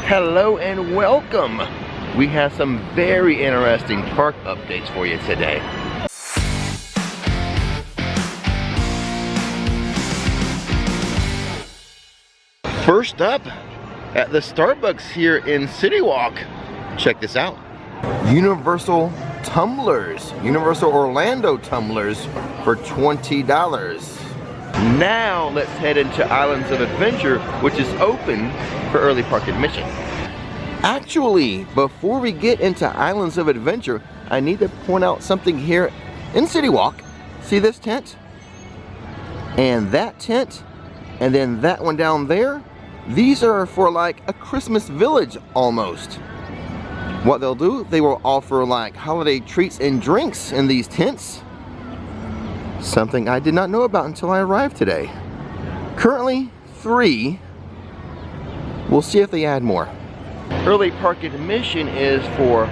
Hello and welcome. We have some very interesting park updates for you today. First up, at the Starbucks here in City Walk, check this out. Universal tumblers, Universal Orlando tumblers for $20. Now let's head into Islands of Adventure, which is open for early park admission. Actually, before we get into Islands of Adventure, I need to point out something here in City Walk. See this tent? And that tent? And then that one down there? These are for like a Christmas village almost. What they'll do, they will offer like holiday treats and drinks in these tents. Something I did not know about until I arrived today. Currently 3. We'll see if they add more. Early park admission is for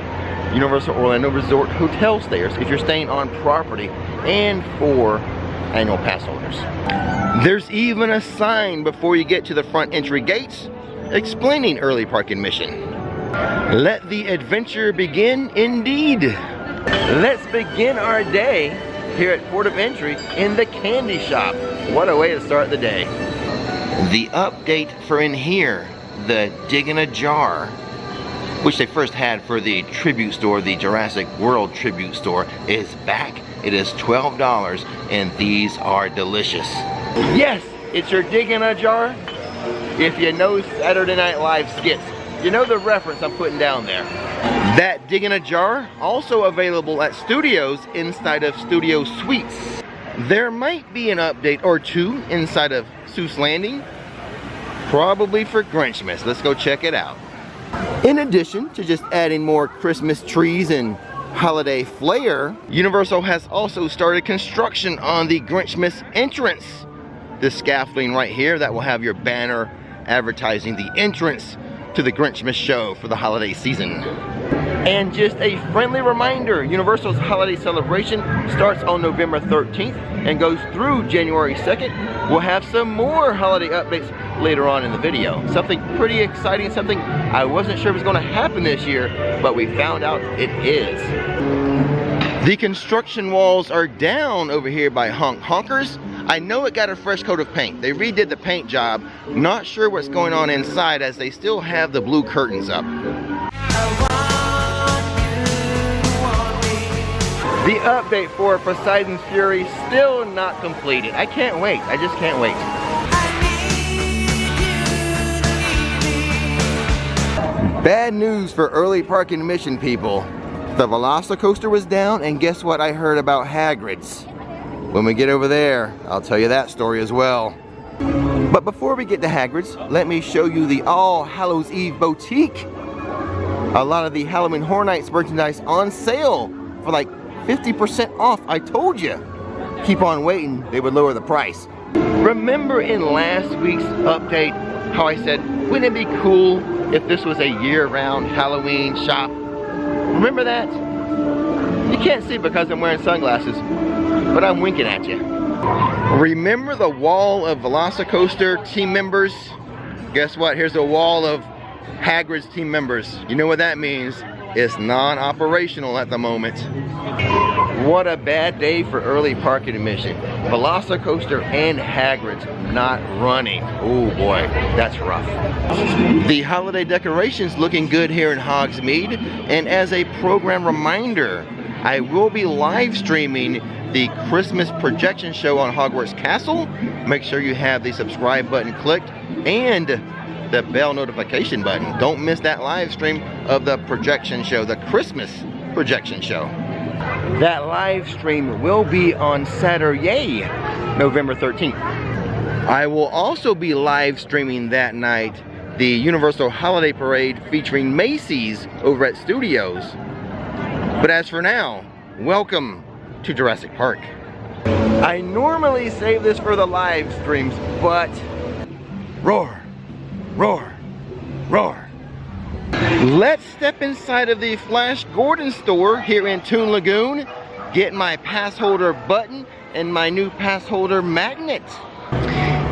Universal Orlando Resort hotel stayers if you're staying on property, and for annual pass holders. There's even a sign before you get to the front entry gates explaining early park admission. Let the adventure begin indeed. Let's begin our day here at Port of Entry in the candy shop. What a way to start the day. The update for in here, the Dig in a Jar, which they first had for the tribute store, the Jurassic World tribute store, is back. It is $12 and these are delicious. Yes, it's your Dig in a Jar. If you know Saturday Night Live skits, you know the reference I'm putting down there. That Dig in a Jar, also available at Studios inside of Studio Suites. There might be an update or two inside of Seuss Landing, probably for Grinchmas. Let's go check it out. In addition to just adding more Christmas trees and holiday flair, Universal has also started construction on the Grinchmas entrance. This scaffolding right here that will have your banner advertising the entrance to the Grinchmas show for the holiday season. And just a friendly reminder, Universal's holiday celebration starts on November 13th and goes through January 2nd. We'll have some more holiday updates later on in the video. Something pretty exciting, something I wasn't sure was going to happen this year, but we found out it is. The construction walls are down over here by Honkers. I know it got a fresh coat of paint. They redid the paint job. Not sure what's going on inside as they still have the blue curtains up. The update for Poseidon's Fury still not completed. I can't wait. I just can't wait. Bad news for early park admission people. The Velocicoaster was down, and guess what I heard about Hagrid's? When we get over there, I'll tell you that story as well. But before we get to Hagrid's, let me show you the All Hallows Eve boutique. A lot of the Halloween Horror Nights merchandise on sale for like 50% off. I told you. Keep on waiting, they would lower the price. Remember in last week's update how I said, wouldn't it be cool if this was a year-round Halloween shop? Remember that? You can't see because I'm wearing sunglasses, but I'm winking at you. Remember the wall of Velocicoaster team members? Guess what? Here's a wall of Hagrid's team members. You know what that means? It's non-operational at the moment. What a bad day for early park admission. Velocicoaster and Hagrid's not running. Oh boy, that's rough. The holiday decorations looking good here in Hogsmeade. And as a program reminder, I will be live streaming the Christmas projection show on Hogwarts Castle. Make sure you have the subscribe button clicked and the bell notification button. Don't miss that live stream of the projection show, the Christmas projection show. That live stream will be on Saturday, November 13th. I will also be live streaming that night the Universal Holiday Parade featuring Macy's over at Studios. But as for now, welcome to Jurassic Park. I normally save this for the live streams, but roar, roar, roar. Let's step inside of the Flash Gordon store here in Toon Lagoon, get my pass holder button and my new pass holder magnet.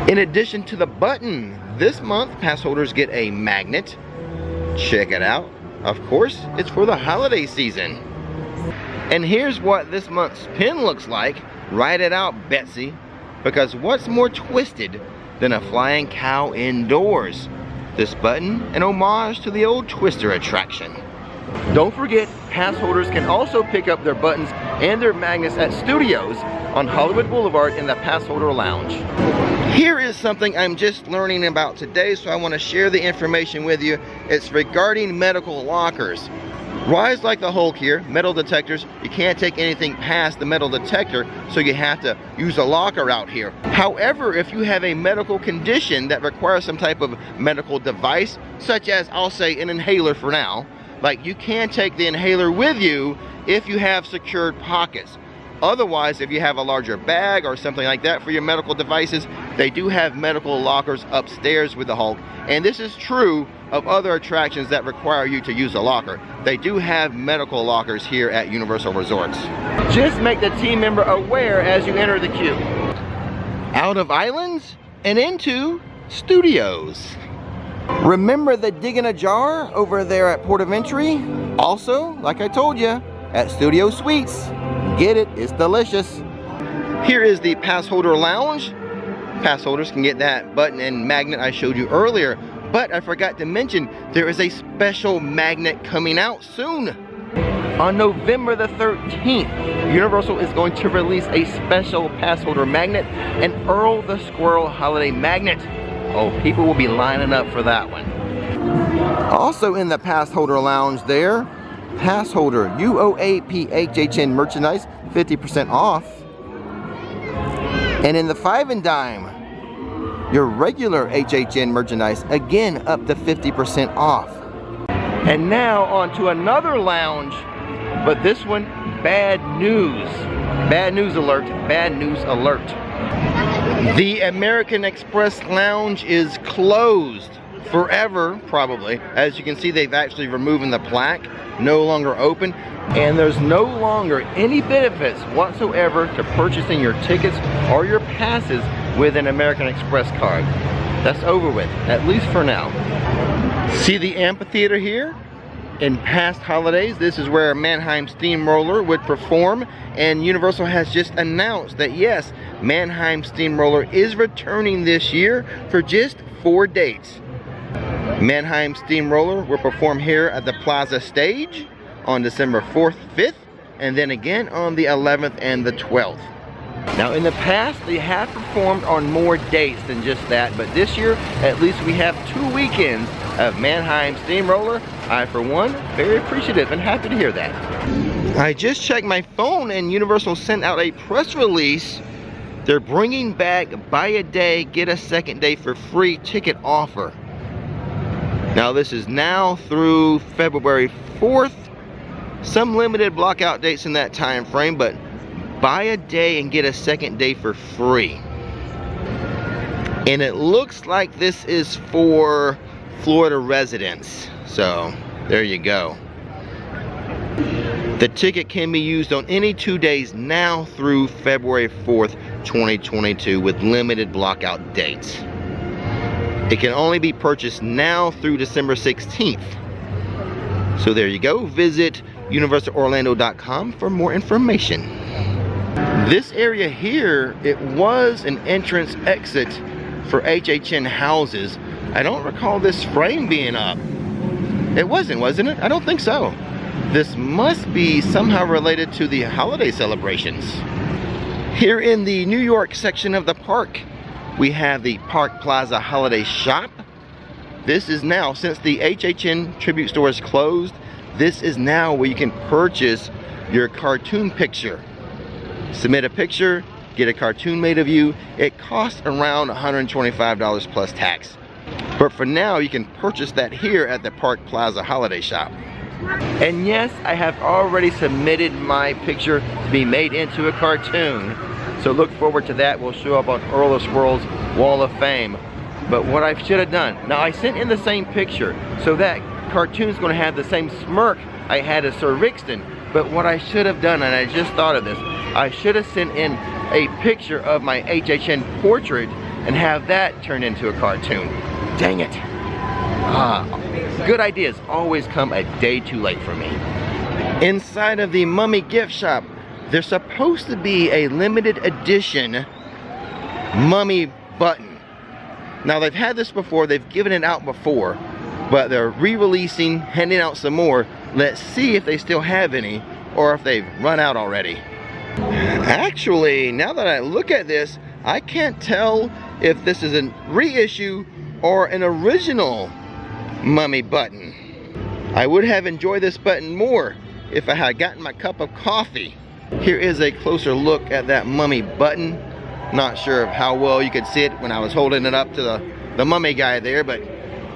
In addition to the button, this month pass holders get a magnet, Check it out. Of course, it's for the holiday season. And here's what this month's pin looks like. Write it out, Betsy. Because what's more twisted than a flying cow indoors? This button, an homage to the old Twister attraction. Don't forget, pass holders can also pick up their buttons and their magnets at Studios on Hollywood Boulevard in the Pass Holder Lounge. Here is something I'm just learning about today, so I want to share the information with you. It's regarding medical lockers. Rise like the Hulk here, metal detectors. You can't take anything past the metal detector, so you have to use a locker out here. However, if you have a medical condition that requires some type of medical device, such as, I'll say, an inhaler for now, like you can take the inhaler with you if you have secured pockets. Otherwise, if you have a larger bag or something like that for your medical devices, they do have medical lockers upstairs with the Hulk. And this is true of other attractions that require you to use a locker. They do have medical lockers here at Universal Resorts. Just make the team member aware as you enter the queue. Out of islands and into Studios. Remember the dig in a jar over there at Port of Entry? Also, like I told you, at Studio Suites. Get it, it's delicious. Here is the Pass Holder Lounge. Pass holders can get that button and magnet I showed you earlier, but I forgot to mention there is a special magnet coming out soon. On November the 13th, Universal is going to release a special pass holder magnet, an Earl the Squirrel holiday magnet. Oh, people will be lining up for that one. Also in the Pass Holder Lounge there, pass holder UOAP HHN merchandise, 50% off. And in the 5 and dime, your regular HHN merchandise, again up to 50% off. And now on to another lounge, but this one, bad news. Bad news alert, bad news alert. The American Express Lounge is closed forever, probably. As you can see, they've actually removed the plaque, no longer open, and there's no longer any benefits whatsoever to purchasing your tickets or your passes with an American Express card. That's over with, at least for now. See the amphitheater here? In past holidays, this is where Mannheim Steamroller would perform, and Universal has just announced that yes, Mannheim Steamroller is returning this year for just 4 dates. Mannheim Steamroller will perform here at the Plaza stage on December 4th, 5th, and then again on the 11th and the 12th. Now in the past, they have performed on more dates than just that, but this year, at least we have 2 weekends of Mannheim Steamroller. I, for one, very appreciative and happy to hear that. I just checked my phone and Universal sent out a press release. They're bringing back buy a day, get a second day for free ticket offer. Now this is now through February 4th. Some limited blockout dates in that time frame, but buy a day and get a second day for free. And it looks like this is for Florida residents. So there you go. The ticket can be used on any 2 days now through February 4th, 2022 with limited blockout dates. It can only be purchased now through December 16th. So there you go. Visit universalorlando.com for more information. This area here, it was an entrance exit for HHN houses. I don't recall this frame being up. It wasn't it? I don't think so. This must be somehow related to the holiday celebrations. Here in the New York section of the park, we have the Park Plaza Holiday Shop. This is now, since the HHN Tribute Store is closed, this is now where you can purchase your cartoon picture. Submit a picture, get a cartoon made of you. It costs around $125 plus tax. But for now, you can purchase that here at the Park Plaza Holiday Shop. And yes, I have already submitted my picture to be made into a cartoon. So look forward to that. Will show up on Earl of Squirrel's Wall of Fame. But what I should have done, now I sent in the same picture, so that cartoon's going to have the same smirk I had as Sir Rixton. But what I should have done, and I just thought of this, I should have sent in a picture of my HHN portrait and have that turned into a cartoon. Dang it. Good ideas always come a day too late for me. Inside of the Mummy gift shop, there's supposed to be a limited edition Mummy button. Now they've had this before, they've given it out before, but they're re-releasing, handing out some more. Let's see if they still have any or if they've run out already. Actually, now that I look at this, I can't tell if this is a reissue or an original Mummy button. I would have enjoyed this button more if I had gotten my cup of coffee. Here is a closer look at that Mummy button. Not sure of how well you could see it when I was holding it up to the Mummy guy there, but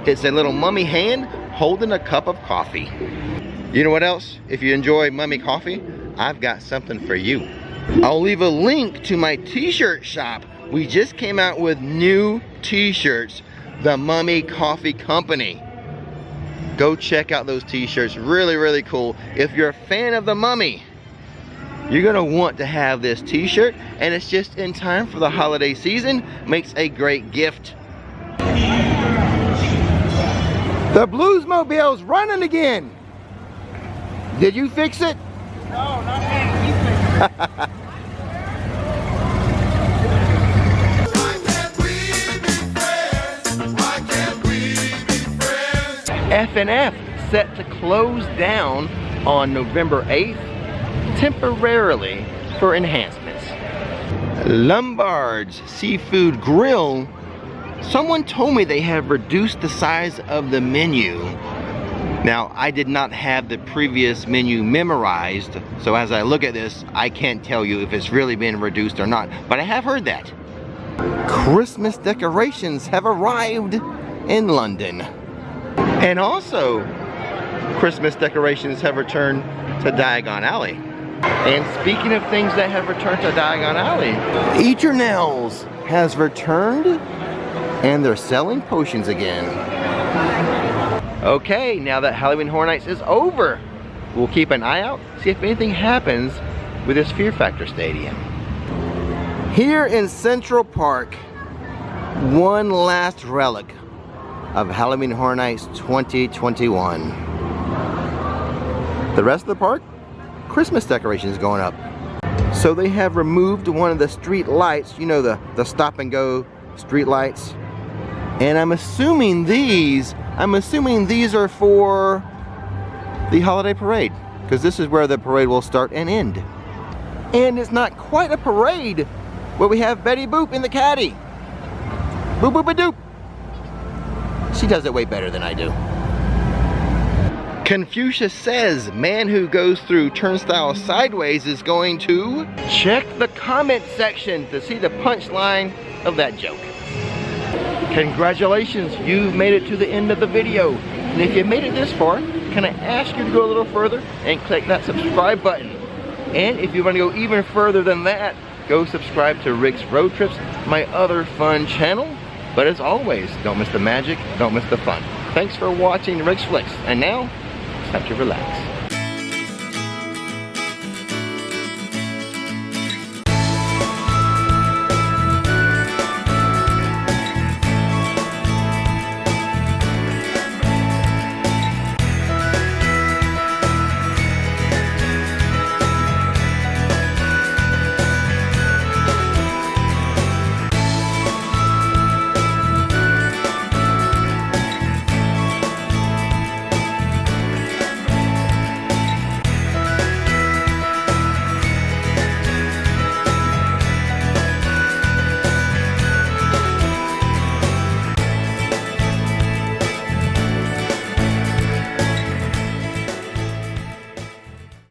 it's a little Mummy hand holding a cup of coffee. You know what else? If you enjoy Mummy coffee, I've got something for you. I'll leave a link to my t-shirt shop. We just came out with new t-shirts, the Mummy Coffee Company. Go check out those t-shirts, really, really cool. If you're a fan of the Mummy, you're gonna want to have this t-shirt, and it's just in time for the holiday season. Makes a great gift. The Bluesmobile's running again. Did you fix it? No, not yet. You fix it. F&F set to close down on November 8th, temporarily for enhancements. Lombard's Seafood Grill. Someone told me they have reduced the size of the menu. Now, I did not have the previous menu memorized, so as I look at this, I can't tell you if it's really been reduced or not, but I have heard that. Christmas decorations have arrived in London. And also, Christmas decorations have returned to Diagon Alley. And speaking of things that have returned to Diagon Alley, Eternals has returned, and they're selling potions again. Okay, now that Halloween Horror Nights is over, we'll keep an eye out, see if anything happens with this Fear Factor Stadium. Here in Central Park, one last relic of Halloween Horror Nights 2021. The rest of the park, Christmas decorations going up. So they have removed one of the street lights, you know, the stop and go street lights. And I'm assuming these are for the holiday parade, because this is where the parade will start and end. And it's not quite a parade, but we have Betty Boop in the caddy. Boop boop a doop. She does it way better than I do. Confucius says, man who goes through turnstile sideways is going to check the comment section to see the punchline of that joke. Congratulations, you've made it to the end of the video. And if you made it this far, can I ask you to go a little further and click that subscribe button? And if you want to go even further than that, go subscribe to Rix Road Trips, my other fun channel. But as always, don't miss the magic, don't miss the fun. Thanks for watching Rix Flix. And now, it's time to relax.